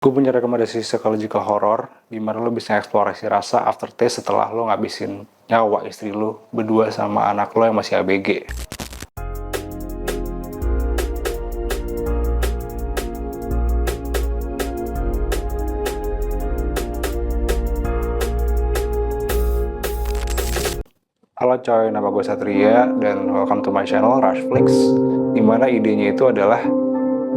Gue punya rekomendasi psychological horror di mana lo bisa eksplorasi rasa aftertaste setelah lo ngabisin nyawa istri lo berdua sama anak lo yang masih ABG. Halo coy, nama gue Satria dan welcome to my channel Rushflix, dimana idenya itu adalah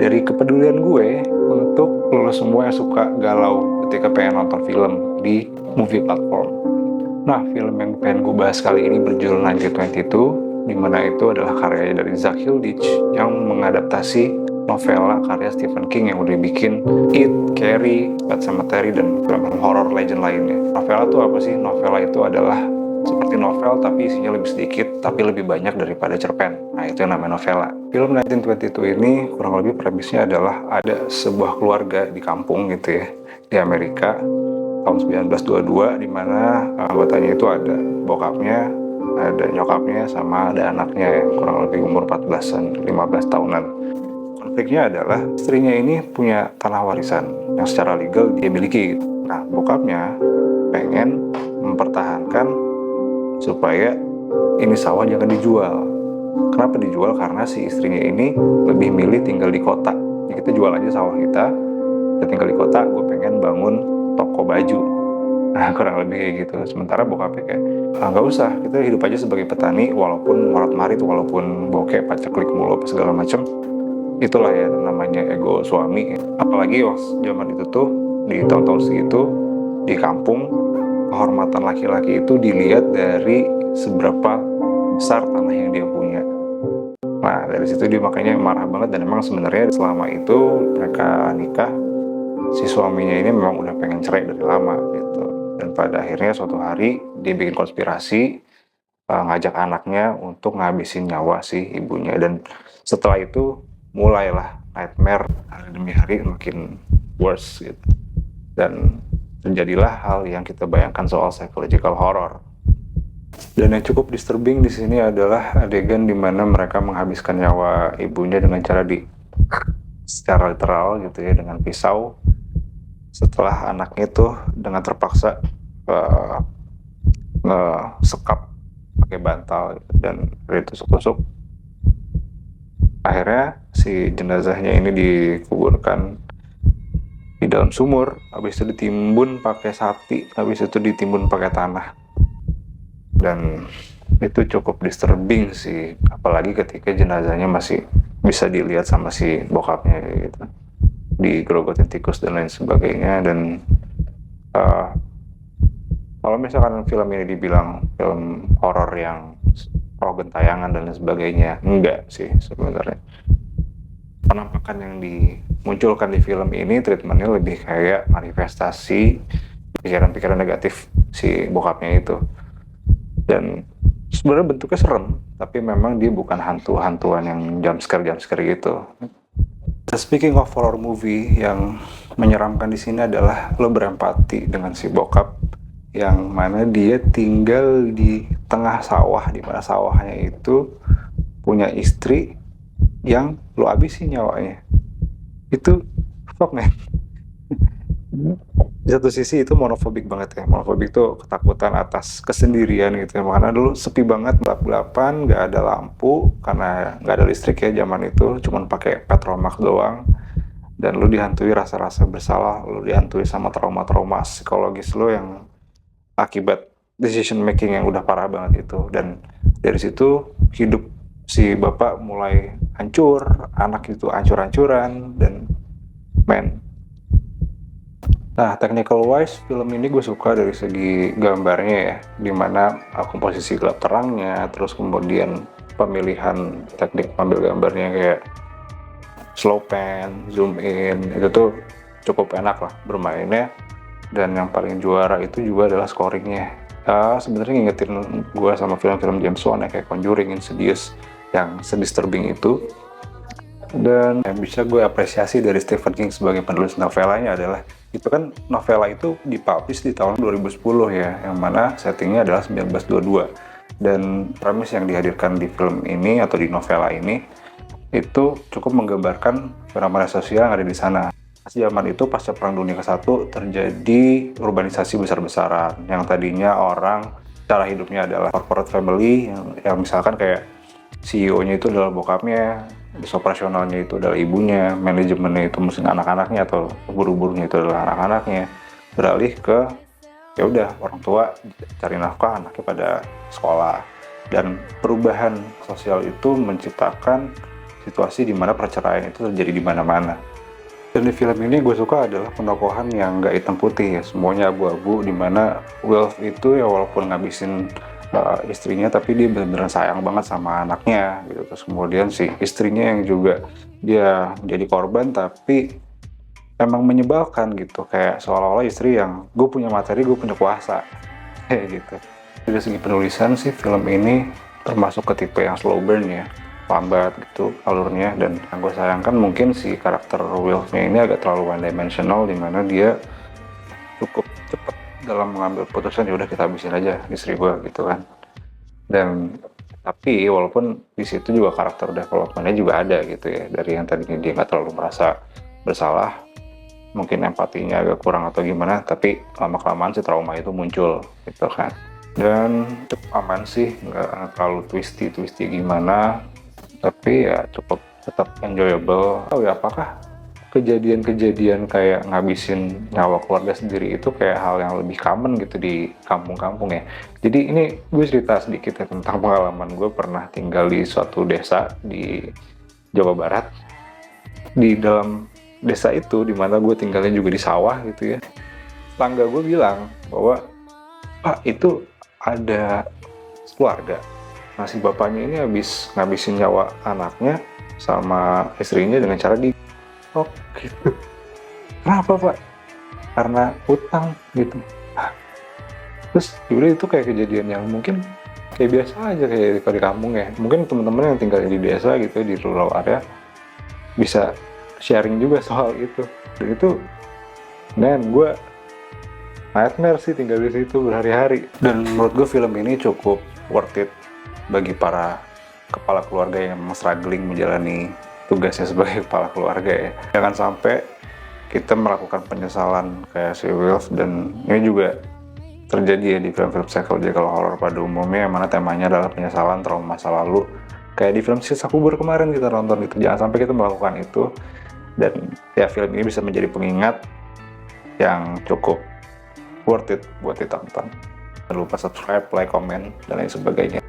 dari kepedulian gue untuk lo semua yang suka galau ketika pengen nonton film di movie platform. Nah, film yang pengen gue bahas kali ini berjudul 1922, dimana itu adalah karya dari Zach Hilditch yang mengadaptasi novela karya Stephen King yang udah bikin It, Carrie, Pet Sematary, dan film horror legend lainnya. Novela itu apa sih? Novela itu adalah seperti novel tapi isinya lebih sedikit tapi lebih banyak daripada cerpen. Nah, itu yang namanya novela. Film 1922 ini kurang lebih premisnya adalah ada sebuah keluarga di kampung gitu ya, di Amerika tahun 1922, di mana anggotanya itu ada bokapnya, ada nyokapnya, sama ada anaknya yang kurang lebih umur 14-an, 15 tahunan. Konfliknya adalah istrinya ini punya tanah warisan yang secara legal dia miliki. Nah, bokapnya pengen mempertahankan supaya ini sawah jangan dijual. Kenapa dijual? Karena si istrinya ini lebih milih tinggal di kota. Jadi kita jual aja sawah kita tinggal di kota, gue pengen bangun toko baju. Nah, kurang lebih kayak gitu. Sementara bokapnya kayak, nggak usah, kita hidup aja sebagai petani, walaupun morat-marit, walaupun bokeh, paceklik mulu, apa segala macem. Itulah ya namanya ego suami. Apalagi waktu zaman itu tuh, di tahun-tahun segitu, di kampung, kehormatan laki-laki itu dilihat dari seberapa besar tanah yang dia punya. Nah, dari situ dia makanya marah banget, dan emang sebenarnya selama itu mereka nikah, si suaminya ini memang udah pengen cerai dari lama gitu. Dan pada akhirnya suatu hari dia bikin konspirasi, ngajak anaknya untuk ngabisin nyawa si ibunya. Dan setelah itu mulailah nightmare hari demi hari makin worse gitu. Dan terjadilah hal yang kita bayangkan soal psychological horror. Dan yang cukup disturbing di sini adalah adegan di mana mereka menghabiskan nyawa ibunya dengan cara secara literal gitu ya, dengan pisau. Setelah anaknya tuh dengan terpaksa sekap pakai bantal gitu, dan ditusuk-tusuk. Akhirnya si jenazahnya ini dikuburkan di dalam sumur, habis itu ditimbun pakai sapi, habis itu ditimbun pakai tanah. Dan itu cukup disturbing sih, apalagi ketika jenazahnya masih bisa dilihat sama si bokapnya gitu, digerogotin tikus dan lain sebagainya. Dan kalau misalkan film ini dibilang film horor yang pro gentayangan dan lain sebagainya, enggak sih sebenarnya. Penampakan yang dimunculkan di film ini treatmentnya lebih kayak manifestasi pikiran-pikiran negatif si bokapnya itu. Dan sebenarnya bentuknya serem, tapi memang dia bukan hantu-hantuan yang jumpscare gitu. Speaking of horror movie, yang menyeramkan di sini adalah lo berempati dengan si bokap yang mana dia tinggal di tengah sawah, di mana sawahnya itu punya istri yang lo abisin nyawanya. Itu fuck man. Di satu sisi itu monofobik banget ya. Monofobik tuh ketakutan atas kesendirian gitu ya. Karena dulu sepi banget, gelap-gelapan, gak ada lampu karena gak ada listrik ya zaman itu, cuman pakai petromax doang. Dan lu dihantui rasa-rasa bersalah, lu dihantui sama trauma-trauma psikologis lu yang akibat decision making yang udah parah banget itu. Dan dari situ hidup si bapak mulai hancur, anak itu hancur-hancuran, dan nah, technical wise film ini gue suka dari segi gambarnya ya, dimana komposisi gelap terangnya, terus kemudian pemilihan teknik ambil gambarnya kayak slow pan, zoom in, itu tuh cukup enak lah bermainnya. Dan yang paling juara itu juga adalah scoringnya. Sebenarnya ngingetin gue sama film-film James Wan ya, kayak Conjuring, Insidious, yang sedisturbing itu. Dan yang bisa gue apresiasi dari Stephen King sebagai penulis novelanya adalah, itu kan novela itu dipublish di tahun 2010 ya, yang mana settingnya adalah 1922. Dan premis yang dihadirkan di film ini atau di novela ini itu cukup menggambarkan fenomena sosial yang ada di sana. Pas zaman itu pasca Perang Dunia ke-1 terjadi urbanisasi besar-besaran yang tadinya orang cara hidupnya adalah corporate family yang misalkan kayak CEO-nya itu adalah bokapnya, operasionalnya itu adalah ibunya, manajemennya itu mungkin anak-anaknya atau guru-gurunya itu adalah anak-anaknya, beralih ke ya udah orang tua cari nafkah, anaknya pada sekolah. Dan perubahan sosial itu menciptakan situasi di mana perceraian itu terjadi di mana-mana. Dan di film ini gue suka adalah penokohan yang nggak hitam putih ya, semuanya abu-abu, dimana Wilf itu ya walaupun ngabisin istrinya tapi dia benar-benar sayang banget sama anaknya gitu. Terus kemudian si istrinya yang juga dia jadi korban tapi emang menyebalkan gitu, kayak seolah-olah istri yang gue punya materi, gue punya kuasa kayak gitu. Dari segi penulisan sih film ini termasuk ke tipe yang slow burn ya, lambat gitu alurnya, dan yang gue sayangkan mungkin si karakter Wilf-nya ini agak terlalu one dimensional, dimana dia cukup cepat dalam mengambil putusan, ya udah kita habisin aja istri gue gitu kan. Dan tapi walaupun di situ juga karakter development-nya juga ada gitu ya, dari yang tadinya dia nggak terlalu merasa bersalah, mungkin empatinya agak kurang atau gimana, tapi lama-kelamaan si trauma itu muncul gitu kan. Dan cukup aman sih, nggak terlalu twisty gimana, tapi ya cukup tetap enjoyable. Oh ya, apakah kejadian-kejadian kayak ngabisin nyawa keluarga sendiri itu kayak hal yang lebih common gitu di kampung-kampung ya. Jadi ini gue cerita sedikit ya tentang pengalaman gue pernah tinggal di suatu desa di Jawa Barat. Di dalam desa itu, dimana gue tinggalnya juga di sawah gitu ya, tetangga gue bilang bahwa Pak, itu ada keluarga, nasi bapaknya ini habis ngabisin nyawa anaknya sama istrinya dengan cara di oh gitu. Kenapa Pak? Karena utang gitu. Terus yaudah, itu kayak kejadian yang mungkin kayak biasa aja kayak di kampung ya. Mungkin teman-teman yang tinggal di desa gitu di rural area bisa sharing juga soal itu. Dan itu, gue nightmare sih tinggal di situ berhari-hari. Dan menurut gue film ini cukup worth it bagi para kepala keluarga yang memang struggling menjalani tugasnya sebagai kepala keluarga ya. Jangan sampai kita melakukan penyesalan kayak si Wilf, dan ini juga terjadi ya di film-film psychological horror pada umumnya, yang mana temanya adalah penyesalan trauma masa lalu. Kayak di film Sisa Kubur kemarin kita nonton itu, jangan sampai kita melakukan itu. Dan ya film ini bisa menjadi pengingat yang cukup worth it buat ditonton. Jangan lupa subscribe, like, komen, dan lain sebagainya.